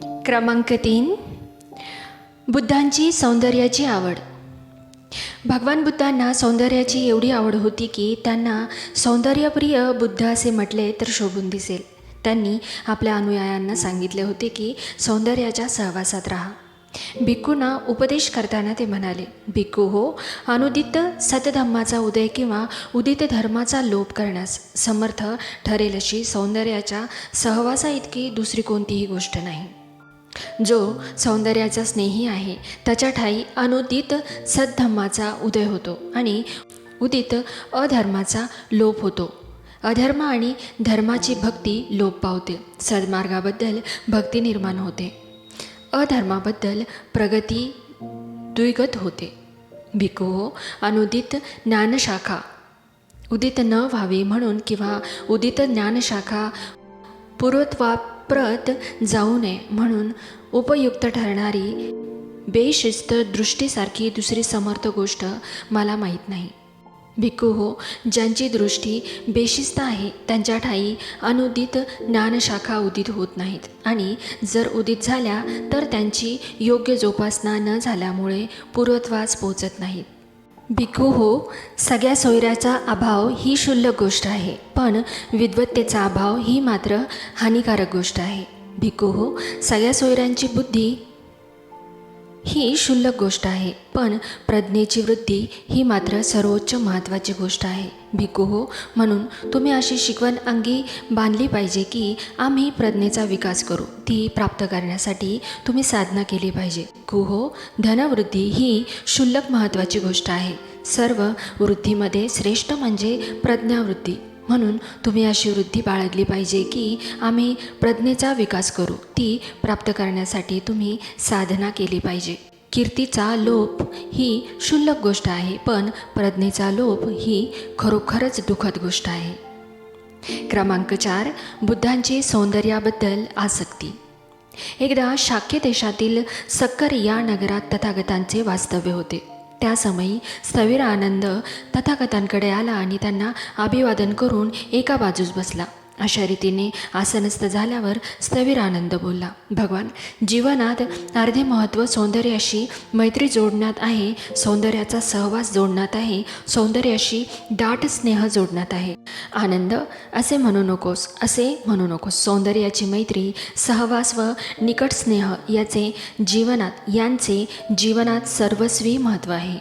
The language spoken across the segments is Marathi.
क्रमांक 3. बुद्धांची सौंदर्याची आवड. भगवान बुद्धांना सौंदर्याची एवढी आवड होती की त्यांना सौंदर्यप्रिय बुद्ध असे म्हटले तर शोभून दिसेल. त्यांनी आपल्या अनुयायांना सांगितले होते की सौंदर्याच्या सहवासात राहा. भिक्खूंना उपदेश करताना ते म्हणाले, भिक्खू हो, अनुदित सतधम्माचा उदय किंवा उदित धर्माचा लोप करण्यास समर्थ ठरेल अशी सौंदर्याच्या सहवासाइतकी दुसरी कोणतीही गोष्ट नाही. जो सौंदर्याचा स्नेही आहे त्याच्या ठायी अनुदित सद्धम्माचा उदय होतो आणि उदित अधर्माचा लोप होतो. अधर्म आणि धर्माची भक्ती लोप पावते. सद्मार्गाबद्दल भक्ती निर्माण होते. अधर्माबद्दल प्रगती द्विगत होते. भिक्खू हो, अनुदित ज्ञानशाखा उदित न व्हावी म्हणून किंवा उदित ज्ञानशाखा पूर्वत्वाप्रत जाऊ नये म्हणून उपयुक्त ठरणारी बेशिस्त दृष्टीसारखी दुसरी समर्थ गोष्ट मला माहीत नाही. भिक्खू हो, ज्यांची दृष्टी बेशिस्त आहे त्यांच्या ठायी अनुदित ज्ञानशाखा उदित होत नाहीत आणि जर उदित झाल्या तर त्यांची योग्य जोपासना न झाल्यामुळे पूर्वत्वास पोचत नाहीत. भिक्खू हो, सगळ्या सोयऱ्याचा अभाव ही क्षुल्लक गोष्ट आहे, पण विद्वत्तेचा अभाव ही मात्र हानिकारक गोष्ट आहे. भिक्खू हो, सगळ्या सोयऱ्यांची बुद्धी ही क्षुल्लक गोष्ट आहे, पण प्रज्ञेची वृद्धी ही मात्र सर्वोच्च महत्त्वाची गोष्ट आहे. भिक्खू हो, म्हणून तुम्ही अशी शिकवण अंगी बांधली पाहिजे की आम्ही प्रज्ञेचा विकास करू. ती प्राप्त करण्यासाठी तुम्ही साधना केली पाहिजे. भिक्खू हो, धनवृद्धी ही क्षुल्लक महत्त्वाची गोष्ट आहे. सर्व वृद्धीमध्ये श्रेष्ठ म्हणजे प्रज्ञावृद्धी. म्हणून तुम्ही अशी वृद्धी बाळगली पाहिजे की आम्ही प्रज्ञेचा विकास करू. ती प्राप्त करण्यासाठी तुम्ही साधना केली पाहिजे. कीर्तीचा लोप ही क्षुल्लक गोष्ट आहे, पण प्रज्ञेचा लोप ही खरोखरच दुःखद गोष्ट आहे. क्रमांक 4. बुद्धांची सौंदर्याबद्दल आसक्ती. एकदा शाक्य देशातील सक्कर या नगरात तथागतांचे वास्तव्य होते. त्या समयी स्थविर आनंद तथागतांकडे आला आणि त्यांना अभिवादन करून एका बाजूस बसला. अशा रीतीने आसनस्थ झाल्यावर स्थविर आनंद बोलला, भगवान, जीवनात अर्धे महत्त्व सौंदर्याशी मैत्री जोडण्यात आहे, सौंदर्याचा सहवास जोडण्यात आहे, सौंदर्याशी दाट स्नेह जोडण्यात आहे. आनंद, असे म्हणू नकोस, असे म्हणू नकोस. सौंदर्याची मैत्री, सहवास व निकट स्नेह यांचे जीवनात सर्वस्वी महत्त्व आहे.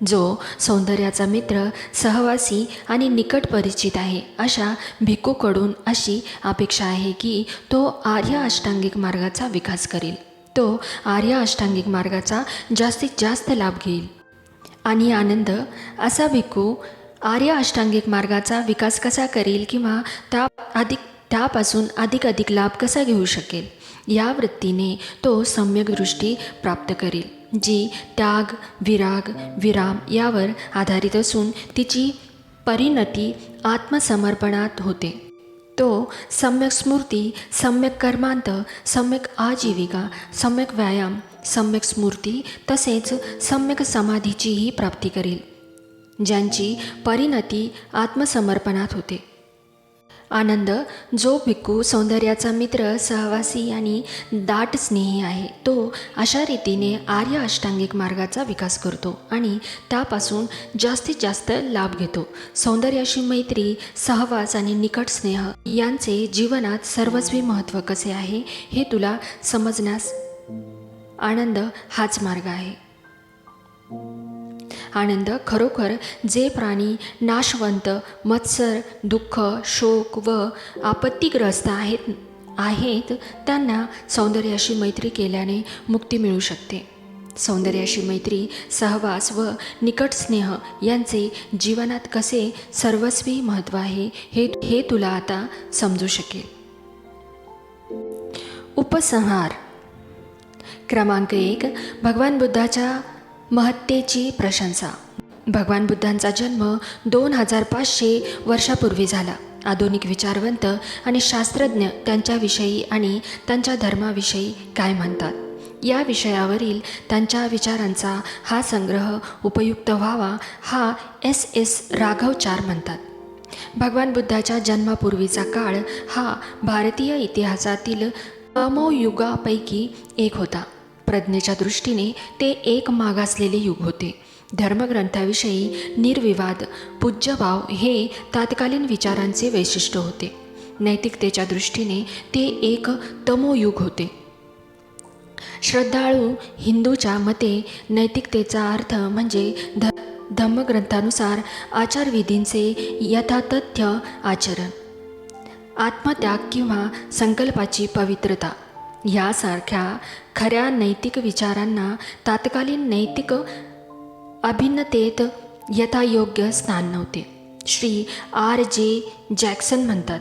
जो सौंदर्याचा मित्र, सहवासी आणि निकट परिचित आहे अशा भिक्खूकडून अशी अपेक्षा आहे की तो आर्य अष्टांगिक मार्गाचा विकास करेल. तो आर्य अष्टांगिक मार्गाचा जास्तीत जास्त लाभ घेईल. आणि आनंद, असा भिक्खू आर्य अष्टांगिक मार्गाचा विकास कसा करेल किंवा त्यापासून अधिक लाभ कसा घेऊ शकेल, या वृत्तीने तो सम्यक दृष्टी प्राप्त करेल, जी त्याग, विराग, विराम यावर आधारित असून तिची परिणती आत्मसमर्पणात होते. तो सम्यक स्मृती, सम्यक कर्मांत, सम्यक आजीविका, सम्यक व्यायाम, सम्यक स्मृती तसेच सम्यक समाधीचीही प्राप्ती करेल, ज्यांची परिणती आत्मसमर्पणात होते. आनंद, जो भिक्खू सौंदर्याचा मित्र, सहवासी आणि दाट स्नेही आहे, तो अशा रीतीने आर्य अष्टांगिक मार्गाचा विकास करतो आणि त्यापासून जास्तीत जास्त लाभ घेतो. सौंदर्याशी मैत्री, सहवास आणि निकट स्नेह यांचे जीवनात सर्वस्वी महत्त्व कसे आहे हे तुला समजण्यास आनंद हाच मार्ग आहे. आनंद, खरोखर जे प्राणी नाशवंत, मत्सर, दुःख, शोक व आपत्तीग्रस्त आहेत त्यांना सौंदर्याशी मैत्री केल्याने मुक्ती मिळू शकते. सौंदर्याशी मैत्री, सहवास व निकट स्नेह यांचे जीवनात कसे सर्वस्वी महत्त्व आहे हे तुला आता समजू शकेल. उपसंहार. क्रमांक 1. भगवान बुद्धाच्या महत्तेची प्रशंसा. भगवान बुद्धांचा जन्म 2500 वर्षापूर्वी झाला. आधुनिक विचारवंत आणि शास्त्रज्ञ त्यांच्याविषयी आणि त्यांच्या धर्माविषयी काय म्हणतात या विषयावरील त्यांच्या विचारांचा हा संग्रह उपयुक्त व्हावा हा S.S. राघवचार म्हणतात. भगवान बुद्धाच्या जन्मापूर्वीचा काळ हा भारतीय इतिहासातील तमोयुगापैकी एक होता. प्रज्ञेच्या दृष्टीने ते एक मागासलेले युग होते. धर्मग्रंथाविषयी निर्विवाद पूज्यभाव हे तात्कालीन विचारांचे वैशिष्ट्य होते. नैतिकतेच्या दृष्टीने ते एक तमोयुग होते. श्रद्धाळू हिंदूच्या मते नैतिकतेचा अर्थ म्हणजे धम्मग्रंथानुसार आचारविधींचे यथातथ्य आचरण, आत्मत्याग किंवा संकल्पाची पवित्रता यासारख्या खऱ्या नैतिक विचारांना तात्कालीन नैतिक अभिन्नतेत यथायोग्य स्थान नव्हते. श्री R.J. जॅक्सन म्हणतात,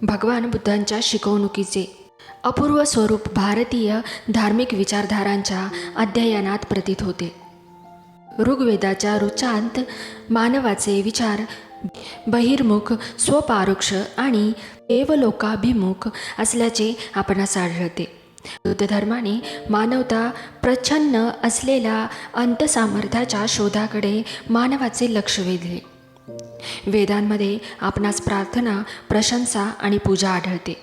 भगवान बुद्धांच्या शिकवणुकीचे अपूर्व स्वरूप भारतीय धार्मिक विचारधारांच्या अध्ययनात प्रतीत होते. ऋग्वेदाच्या ऋचांत मानवाचे विचार बहिर्मुख, स्वपारोक्ष आणि देवलोकाभिमुख असल्याचे आपणास आढळते. बौद्ध धर्माने मानवता प्रच्छन्न असलेल्या अंतसामर्थ्याच्या शोधाकडे मानवाचे लक्ष वेधले. वेदांमध्ये आपणास प्रार्थना, प्रशंसा आणि पूजा आढळते.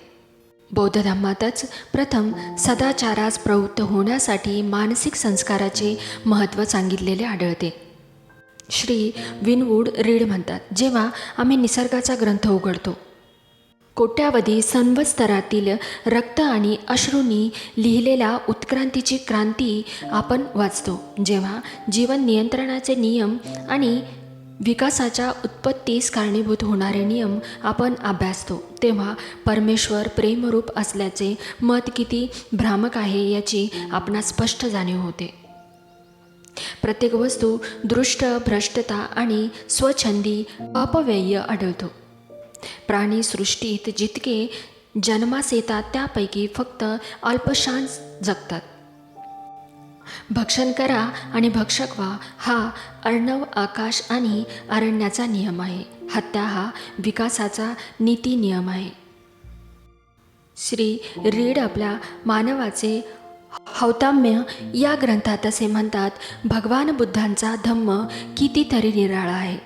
बौद्ध धर्मातच प्रथम सदाचारास प्रवृत्त होण्यासाठी मानसिक संस्काराचे महत्त्व सांगितलेले आढळते. श्री विनवूड रीड म्हणतात, जेव्हा आम्ही निसर्गाचा ग्रंथ उघडतो, कोट्यावधी संवत्सरातील रक्त आणि अश्रूंनी लिहिलेल्या उत्क्रांतीची क्रांती आपण वाचतो. जेव्हा जीवन नियंत्रणाचे नियम आणि विकासाच्या उत्पत्तीस कारणीभूत होणारे नियम आपण अभ्यासतो, तेव्हा परमेश्वर प्रेमरूप असल्याचे मत किती भ्रामक आहे याची आपणास स्पष्ट जाणीव होते. प्रत्येक वस्तू दृष्ट, भ्रष्टता आणि स्वच्छंदी अपव्यय आढळतो. प्राणीसृष्टीत जितके जन्मास येतात त्यापैकी फक्त अल्पशांश जगतात. भक्षण करा आणि भक्षक व्हा हा अर्णव, आकाश आणि अरण्याचा नियम आहे. हत्या हा विकासाचा नीती नियम आहे. श्री रीड आपल्या मानवाचे हौताम्य या ग्रंथात असे म्हणतात, भगवान बुद्धांचा धम्म कितीतरी निराळा आहे.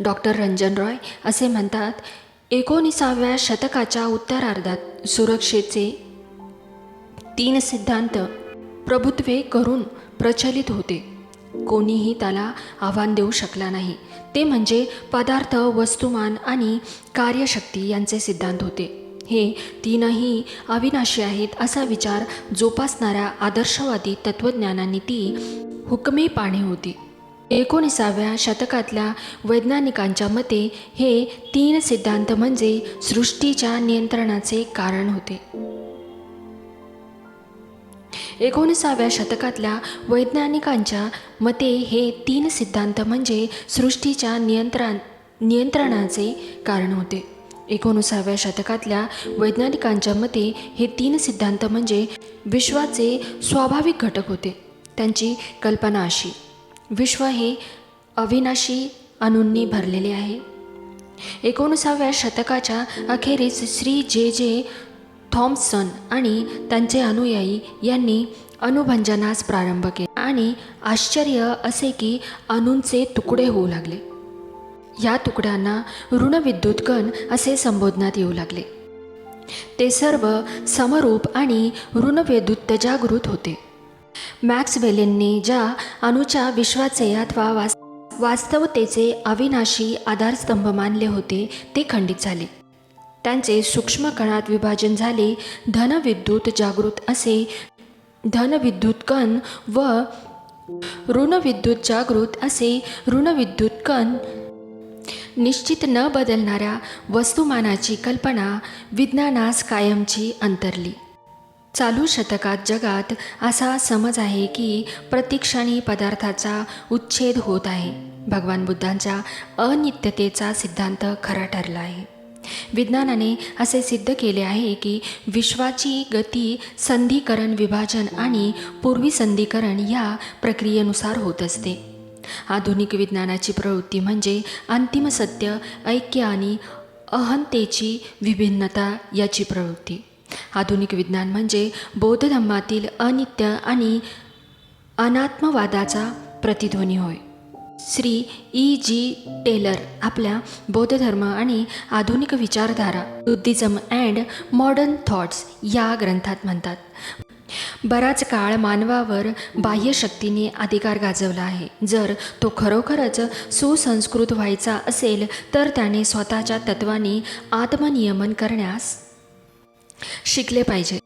डॉक्टर रंजन रॉय असे म्हणतात, 19व्या शतकाच्या उत्तरार्धात सुरक्षेचे 3 सिद्धांत प्रभुत्वे करून प्रचलित होते. कोणीही त्याला आव्हान देऊ शकला नाही. ते म्हणजे पदार्थ, वस्तुमान आणि कार्यशक्ती यांचे सिद्धांत होते. हे तीनही अविनाशी आहेत असा विचार जोपासणाऱ्या आदर्शवादी तत्त्वज्ञानांनी ती हुकमी पाणी होती. 19व्या शतकातल्या वैज्ञानिकांच्या मते हे 3 सिद्धांत म्हणजे सृष्टीच्या नियंत्रणाचे कारण होते. 19व्या शतकातल्या वैज्ञानिकांच्या मते हे 3 सिद्धांत म्हणजे सृष्टीच्या नियंत्रणाचे कारण होते. 19व्या शतकातल्या वैज्ञानिकांच्या मते हे 3 सिद्धांत म्हणजे विश्वाचे स्वाभाविक घटक होते. त्यांची कल्पना अशी: विश्व हे अविनाशी अणूंनी भरलेले आहे. 19व्या शतकाच्या अखेरीस श्री J.J. थॉम्सन आणि त्यांचे अनुयायी यांनी अणुभंजनास प्रारंभ केला आणि आश्चर्य असे की अणूंचे तुकडे होऊ लागले. या तुकड्यांना ऋणविद्युत कण असे संबोधण्यात येऊ लागले. ते सर्व समरूप आणि ऋणविद्युत जागृत होते. मॅक्सवेलने ज्या अणूच्या विश्वाचे अथवा वास्तवतेचे अविनाशी आधारस्तंभ मानले होते ते खंडित झाले. त्यांचे सूक्ष्म कणात विभाजन झाले. धनविद्युत जागृत असे धनविद्युत कण व ऋणविद्युत जागृत असे ऋणविद्युत कण. निश्चित न बदलणाऱ्या वस्तुमानाची कल्पना विज्ञानास कायमची अंतरली. चालू शतकात जगात असा समज आहे की प्रतिक्षणी पदार्थाचा उच्छेद होत आहे. भगवान बुद्धांच्या अनित्यतेचा सिद्धांत खरा ठरला आहे. विज्ञानाने असे सिद्ध केले आहे की विश्वाची गती संधिकरण, विभाजन आणि पूर्वीसंधिकरण या प्रक्रियेनुसार होत असते. आधुनिक विज्ञानाची प्रवृत्ती म्हणजे अंतिम सत्य, ऐक्य आणि अहंतेची विभिन्नता याची प्रवृत्ती. आधुनिक विज्ञान म्हणजे बौद्ध धर्मातील अनित्य आणि अनात्मवादाचा प्रतिध्वनी होय. श्री E.G. टेलर आपल्या बौद्ध धर्म आणि आधुनिक विचारधारा बुद्धिझम अँड मॉडर्न थॉट्स या ग्रंथात म्हणतात, बराच काळ मानवावर बाह्यशक्तीने अधिकार गाजवला आहे. जर तो खरोखरच सुसंस्कृत व्हायचा असेल तर त्याने स्वतःच्या तत्वांनी आत्मनियमन करण्यास शिकले पाहिजे.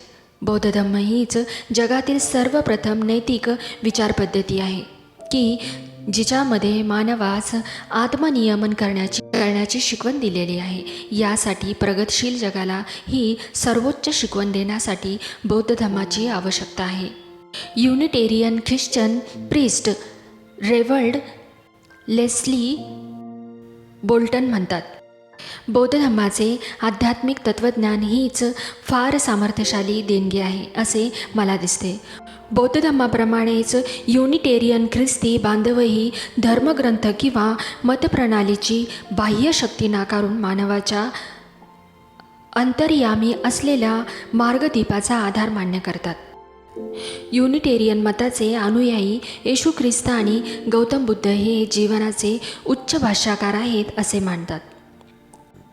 बौद्ध धर्म हीच जगातील सर्वप्रथम नैतिक विचारपद्धती आहे की जिच्यामध्ये मानवास आत्मनियमन करण्याची शिकवण दिलेली आहे. यासाठी प्रगतशील जगाला ही सर्वोच्च शिकवण देण्यासाठी बौद्ध धर्माची आवश्यकता आहे. Unitarian Christian priest reverend Leslie Bolton म्हणतात, बौद्ध धर्माचे आध्यात्मिक तत्त्वज्ञान हीच फार सामर्थ्यशाली देणगी आहे असे मला दिसते. बौद्ध धर्माप्रमाणेच युनिटेरियन ख्रिस्ती बांधवही धर्मग्रंथ किंवा मतप्रणालीची बाह्य शक्ती नाकारून मानवाच्या अंतर्यामी असलेल्या मार्गदीपाचा आधार मान्य करतात. युनिटेरियन मताचे अनुयायी येशू ख्रिस्त आणि गौतम बुद्ध हे जीवनाचे उच्च भाष्यकार आहेत असे मानतात.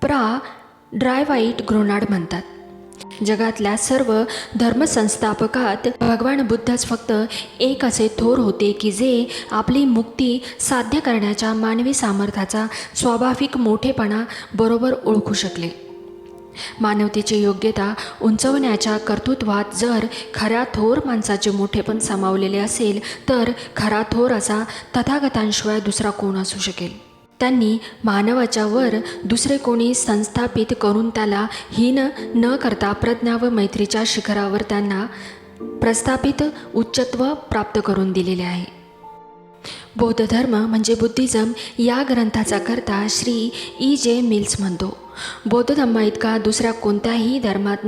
ड्रायव्हाइट ग्रोनार्ड म्हणतात, जगातल्या सर्व धर्मसंस्थापकात भगवान बुद्धच फक्त एक असे थोर होते की जे आपली मुक्ती साध्य करण्याच्या मानवी सामर्थ्याचा स्वाभाविक मोठेपणा बरोबर ओळखू शकले. मानवतेची योग्यता उंचवण्याच्या कर्तृत्वात जर खऱ्या थोर माणसाचे मोठेपण सामावलेले असेल तर खरा थोर असा तथागतांशिवाय दुसरा कोण असू शकेल. त्यांनी मानवाच्या वर दुसरे कोणी संस्थापित करून त्याला हीन न करता प्रज्ञा व मैत्रीच्या शिखरावर त्यांना प्रस्थापित उच्चत्व प्राप्त करून दिलेले आहे. बौद्ध धर्म म्हणजे बुद्धिझम या ग्रंथाचा कर्ता श्री E.J. मिल्स म्हणतो, बौद्ध धर्माइतका दुसऱ्या कोणत्याही धर्मात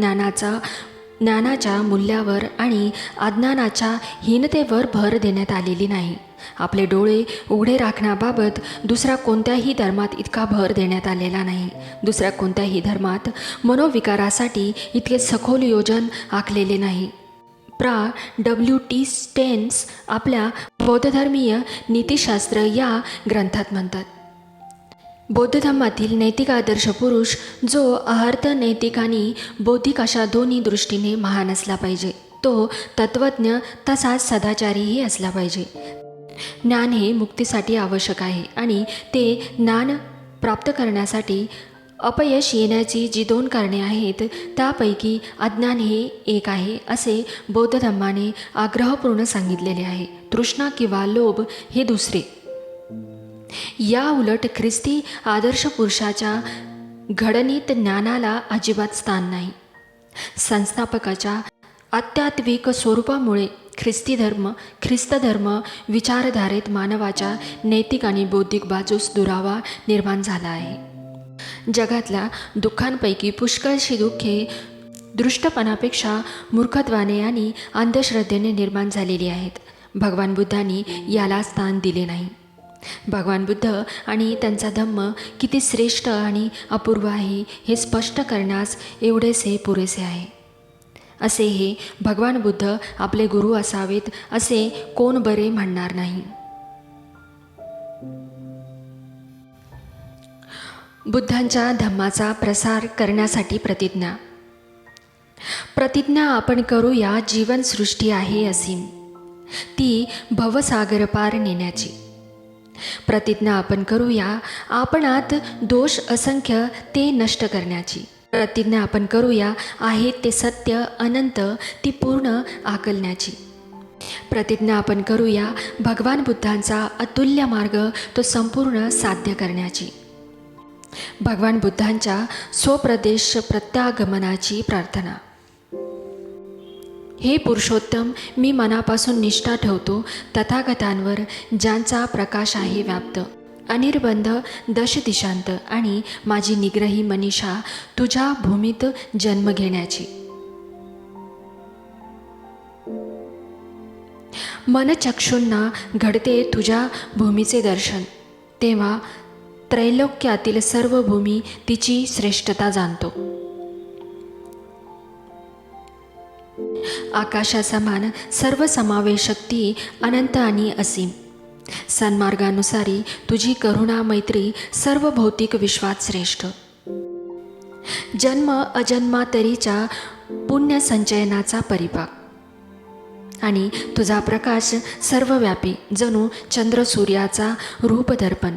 ज्ञानाच्या मूल्यावर आणि अज्ञानाच्या हीनतेवर भर देण्यात आलेली नाही. आपले डोळे उघडे राखण्याबाबत दुसऱ्या कोणत्याही धर्मात इतका भर देण्यात आलेला नाही. दुसऱ्या कोणत्याही धर्मात मनोविकारासाठी इतके सखोल योजन आखलेले नाही. W.T. स्टेन्स आपल्या बौद्धधर्मीय नीतिशास्त्र या ग्रंथात म्हणतात, बौद्ध धर्मातील नैतिक आदर्श पुरुष जो अहर्त नैतिक आणि बौद्धिक अशा दोन्ही दृष्टीने महान असला पाहिजे. तो तत्त्वज्ञ तसाच सदाचारीही असला पाहिजे. ज्ञान हे मुक्तीसाठी आवश्यक आहे आणि ते ज्ञान प्राप्त करण्यासाठी अपयश येण्याची जी 2 कारणे आहेत त्यापैकी अज्ञान हे एक आहे असे बौद्ध धर्माने आग्रहपूर्ण सांगितलेले आहे. तृष्णा किंवा लोभ हे दुसरे. या उलट ख्रिस्ती आदर्श पुरुषाच्या घडणीत ज्ञानाला अजिबात स्थान नाही. संस्थापकाच्या आध्यात्मिक स्वरूपामुळे ख्रिस्त धर्म विचारधारेत मानवाच्या नैतिक आणि बौद्धिक बाजूस दुरावा निर्माण झाला आहे. जगातल्या दुःखांपैकी पुष्कळशी दुःखे दृष्टपणापेक्षा मूर्खत्वाने आणि अंधश्रद्धेने निर्माण झालेली आहेत. भगवान बुद्धांनी याला स्थान दिले नाही. भगवान बुद्ध आणि त्यांचा धम्म किती श्रेष्ठ आणि अपूर्व आहे हे स्पष्ट करण्यास एवढेच पुरेसे आहे. असे हे भगवान बुद्ध आपले गुरु असावेत असे कोण बरे म्हणणार नाही. बुद्धांच्या धम्माचा प्रसार करण्यासाठी प्रतिज्ञा आपण करूया जीवनसृष्टी आहे असीम, ती भवसागर पार नेण्याची. प्रतिज्ञा आपण करूया आपणात दोष असंख्य ते नष्ट करण्याची. प्रतिज्ञा आपण करूया आहे ते सत्य अनंत ती पूर्ण आकलण्याची. प्रतिज्ञा आपण करूया भगवान बुद्धांचा अतुल्य मार्ग तो संपूर्ण साध्य करण्याची. भगवान बुद्धांच्या स्वप्रदेश प्रत्यागमनाची प्रार्थना. हे पुरुषोत्तम, मी मनापासून निष्ठा ठेवतो तथागतांवर ज्यांचा प्रकाश आहे व्याप्त, अनिर्बंध दशदिशांत आणि माझी निग्रही मनीषा तुझ्या भूमीत जन्म घेण्याची. मनचक्षूंना घडते तुझ्या भूमीचे दर्शन, तेव्हा त्रैलोक्यातील सर्व भूमी तिची श्रेष्ठता जाणतो. आकाशासमान सर्व समावेशक ती अनंत आणि असीम, सन्मार्गानुसारी तुझी करुणा मैत्री सर्व भौतिक विश्वात श्रेष्ठ. जन्म अजन्मातरीच्या पुण्य संचयनाचा परिपाक आणि तुझा प्रकाश सर्वव्यापी जणू चंद्र सूर्याचा रूपदर्पण.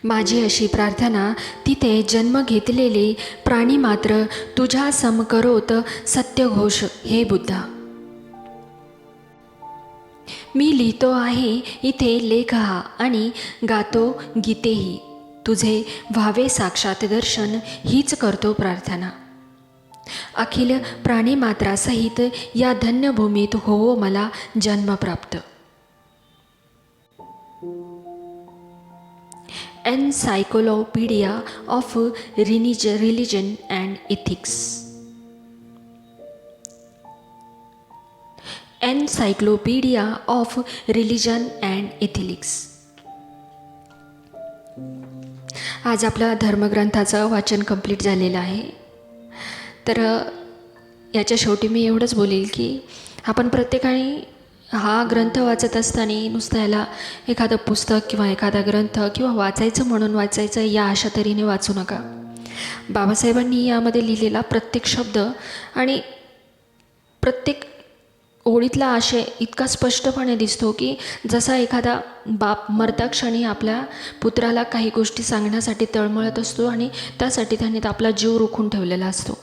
माझी अशी प्रार्थना तिथे जन्म घेतलेले प्राणी मात्र तुझ्या समकरोत सत्यघोष हे बुद्धा. मी लिहितो आहे इथे लेख हा आणि गातो गीतेही. तुझे व्हावे साक्षात दर्शन हीच करतो प्रार्थना. अखिल प्राणीमात्रासहित या धन्यभूमीत होवो मला जन्म प्राप्त. Encyclopedia of religion and ethics. Encyclopedia of religion and ethics. आज आपल्या धर्मग्रंथाचं वाचन कंप्लीट झालेलं आहे. तर याच्या शेवटी मी एवढंच बोलेल की आपण प्रत्येकाने हा ग्रंथ वाचत असताना नुसतं याला एखादं पुस्तक किंवा एखादा ग्रंथ किंवा वाचायचं म्हणून वाचायचं या अशा तऱ्हेने वाचू नका. बाबासाहेबांनी यामध्ये लिहिलेला प्रत्येक शब्द आणि प्रत्येक ओळीतला आशय इतका स्पष्टपणे दिसतो की जसा एखादा बाप मरताक्षणी आपल्या पुत्राला काही गोष्टी सांगण्यासाठी तळमळत असतो आणि त्यासाठी त्यांनी आपला जीव रोखून ठेवलेला असतो.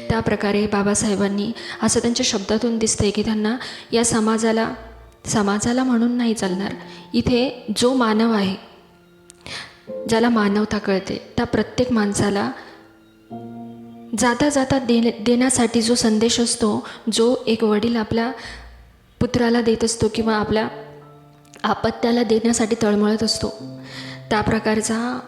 त्या प्रकारे बाबासाहेबांनी असं त्यांच्या शब्दातून दिसतंय की त्यांना या समाजाला म्हणून नाही चालणार. इथे जो मानव आहे, ज्याला मानवता कळते, त्या प्रत्येक माणसाला जाता जाता देण्यासाठी जो संदेश असतो, जो एक वडील आपल्या पुत्राला देत असतो किंवा आपल्या अपत्याला देण्यासाठी तळमळत असतो, त्या प्रकारचा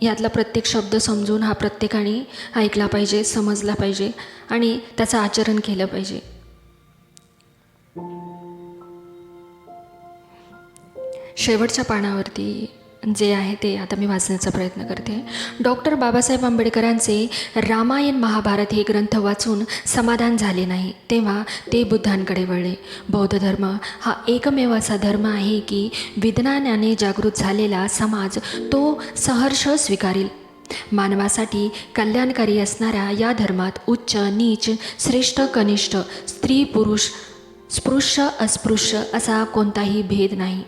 यातला प्रत्येक शब्द समजून हा प्रत्येकाने ऐकला पाहिजे, समजला पाहिजे आणि त्याचं आचरण केलं पाहिजे. शेवटच्या पानावरती जे आहे ते आता मी वाचण्याचा प्रयत्न करते. डॉक्टर बाबासाहेब आंबेडकरांचे रामायण महाभारत हे ग्रंथ वाचून समाधान झाले नाही, तेव्हा ते बुद्धांकडे वळले. बौद्ध धर्म हा एकमेव असा धर्म आहे की विज्ञानाने जागृत झालेला समाज तो सहर्ष स्वीकारेल. मानवासाठी कल्याणकारी असणाऱ्या या धर्मात उच्च नीच, श्रेष्ठ कनिष्ठ, स्त्री पुरुष, स्पृश्य अस्पृश्य असा कोणताही भेद नाही.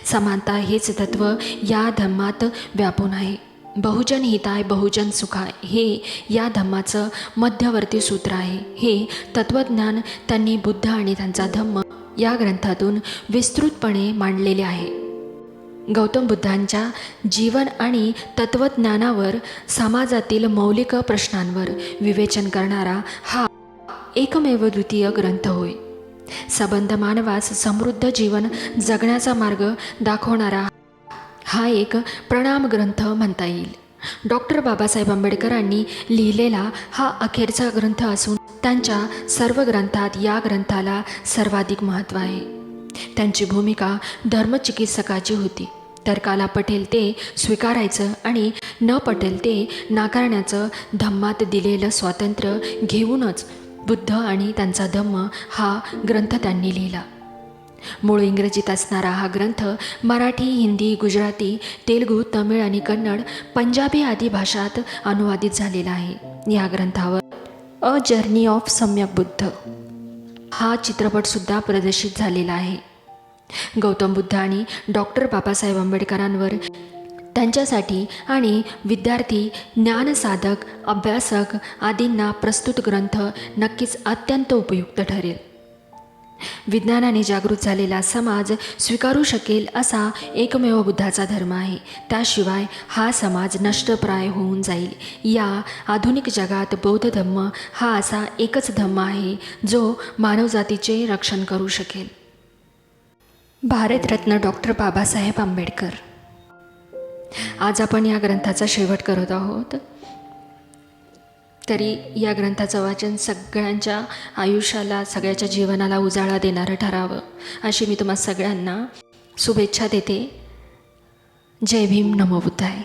समानता हेच तत्त्व या धम्मात व्यापून आहे. बहुजन हिताय बहुजन सुखाय हे या धम्माचं मध्यवर्ती सूत्र आहे. हे तत्त्वज्ञान त्यांनी बुद्ध आणि त्यांचा धम्म या ग्रंथातून विस्तृतपणे मांडलेले आहे. गौतम बुद्धांच्या जीवन आणि तत्त्वज्ञानावर, समाजातील मौलिक प्रश्नांवर विवेचन करणारा हा एकमेव द्वितीय ग्रंथ होय. सबंध मानवास समृद्ध जीवन जगण्याचा मार्ग दाखवणारा हा एक प्रणाम ग्रंथ म्हणता येईल. डॉक्टर बाबासाहेब आंबेडकरांनी लिहिलेला हा अखेरचा ग्रंथ असून त्यांच्या सर्व ग्रंथात या ग्रंथाला सर्वाधिक महत्त्व आहे. त्यांची भूमिका धर्मचिकित्सकाची होती. तर्काला पटेल ते स्वीकारायचं आणि न पटेल ते नाकारण्याचं धम्मात दिलेलं स्वातंत्र्य घेऊनच बुद्ध आणि त्यांचा धम्म हा ग्रंथ त्यांनी लिहिला. मूळ इंग्रजीत असणारा हा ग्रंथ मराठी, हिंदी, गुजराती, तेलुगू, तमिळ आणि कन्नड, पंजाबी आदी भाषात अनुवादित झालेला आहे. या ग्रंथावर अ जर्नी ऑफ सम्यक बुद्ध हा चित्रपटसुद्धा प्रदर्शित झालेला आहे. गौतम बुद्ध आणि डॉक्टर बाबासाहेब आंबेडकरांवर, त्यांच्यासाठी आणि विद्यार्थी, ज्ञानसाधक, अभ्यासक आदींना प्रस्तुत ग्रंथ नक्कीच अत्यंत उपयुक्त ठरेल. विज्ञानाने जागृत झालेला समाज स्वीकारू शकेल असा एकमेव बुद्धाचा धर्म आहे. त्याशिवाय हा समाज नष्टप्राय होऊन जाईल. या आधुनिक जगात बौद्ध धम्म हा असा एकच धम्म आहे जो मानवजातीचे रक्षण करू शकेल. भारतरत्न डॉक्टर बाबासाहेब आंबेडकर. आज आपण या ग्रंथाचा शेवट करत आहोत. तरी या ग्रंथाचं वाचन सगळ्यांच्या आयुष्याला, सगळ्याच्या जीवनाला उजाळा देणारं ठरावं अशी मी तुम्हा सगळ्यांना शुभेच्छा देते. जय भीम, नमो बुद्धाय.